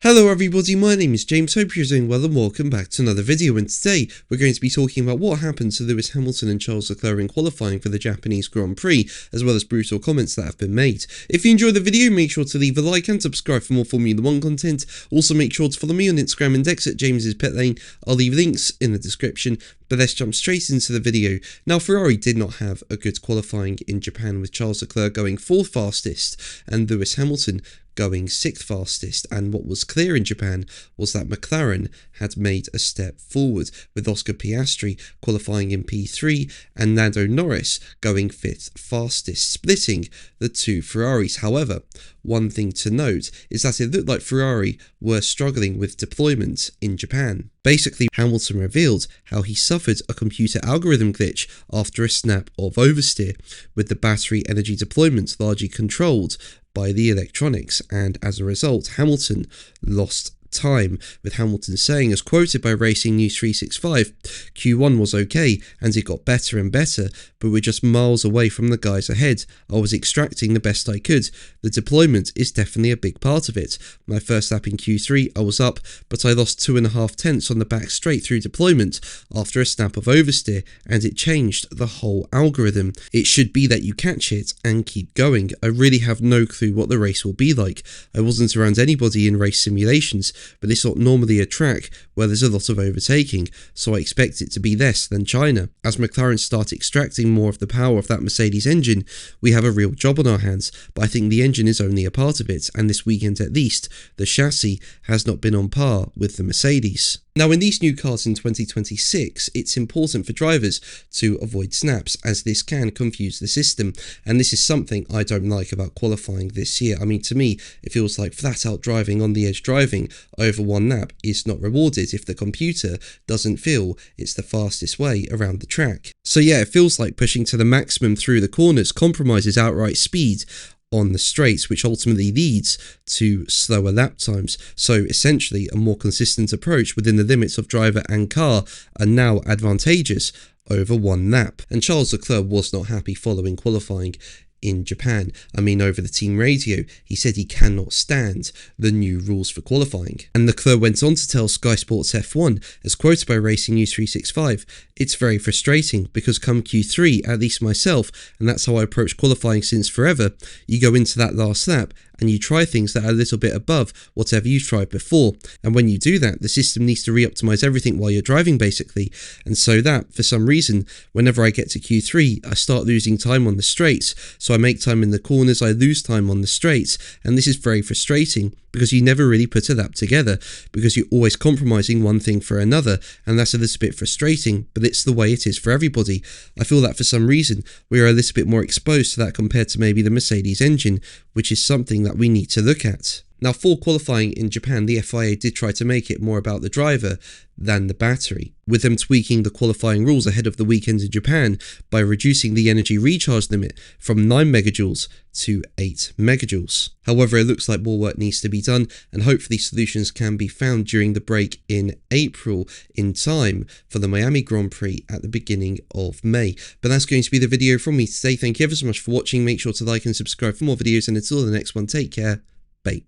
Hello everybody, my name is James, hope you're doing well and welcome back to another video, and today we're going to be talking about what happened to Lewis Hamilton and Charles Leclerc in qualifying for the Japanese Grand Prix, as well as brutal comments that have been made. If you enjoyed the video, make sure to leave a like and subscribe for more Formula 1 content. Also make sure to follow me on Instagram and X at James's Pit Lane. I'll leave links in the description, but let's jump straight into the video. Now, Ferrari did not have a good qualifying in Japan, with Charles Leclerc going 4th fastest and Lewis Hamilton going 6th fastest, and what was clear in Japan was that McLaren had made a step forward, with Oscar Piastri qualifying in P3 and Lando Norris going 5th fastest, splitting the two Ferraris. However, one thing to note is that it looked like Ferrari were struggling with deployment in Japan. Basically, Hamilton revealed how he suffered a computer algorithm glitch after a snap of oversteer, with the battery energy deployment largely controlled by the electronics, and as a result, Hamilton lost time, with Hamilton saying, as quoted by Racing News 365, Q1 was okay and it got better and better, but we're just miles away from the guys ahead. I was extracting the best I could. The deployment is definitely a big part of it. My first lap in Q3 I was up, but I lost 2.5 tenths on the back straight through deployment after a snap of oversteer, and it changed the whole algorithm. It should be that you catch it and keep going. I really have no clue what the race will be like. I wasn't around anybody in race simulations, but it's not normally a track where there's a lot of overtaking, so I expect it to be less than China. As McLaren start extracting more of the power of that Mercedes engine, we have a real job on our hands, but I think the engine is only a part of it, and this weekend at least, the chassis has not been on par with the Mercedes. Now, in these new cars in 2026, it's important for drivers to avoid snaps, as this can confuse the system, and this is something I don't like about qualifying this year. I mean, to me, it feels like flat out driving, on the edge driving over one lap is not rewarded if the computer doesn't feel it's the fastest way around the track. So yeah, it feels like pushing to the maximum through the corners compromises outright speed on the straights, which ultimately leads to slower lap times. So essentially, a more consistent approach within the limits of driver and car are now advantageous over one lap. And Charles Leclerc was not happy following qualifying in Japan. I mean, over the team radio, he said he cannot stand the new rules for qualifying. And Leclerc went on to tell Sky Sports F1, as quoted by Racing News 365, "It's very frustrating because come Q3, at least myself, and that's how I approach qualifying since forever, you go into that last lap and you try things that are a little bit above whatever you've tried before. And when you do that, the system needs to re-optimize everything while you're driving, basically. And so that, for some reason, whenever I get to Q3, I start losing time on the straights. So I make time in the corners, I lose time on the straights. And this is very frustrating because you never really put a lap together, because you're always compromising one thing for another. And that's a little bit frustrating, but it's the way it is for everybody. I feel that for some reason, we are a little bit more exposed to that compared to maybe the Mercedes engine, which is something that we need to look at." Now, for qualifying in Japan, the FIA did try to make it more about the driver than the battery, with them tweaking the qualifying rules ahead of the weekend in Japan by reducing the energy recharge limit from 9 megajoules to 8 megajoules. However, it looks like more work needs to be done, and hopefully solutions can be found during the break in April, in time for the Miami Grand Prix at the beginning of May. But that's going to be the video from me today. Thank you ever so much for watching. Make sure to like and subscribe for more videos, and until the next one, take care. Bye.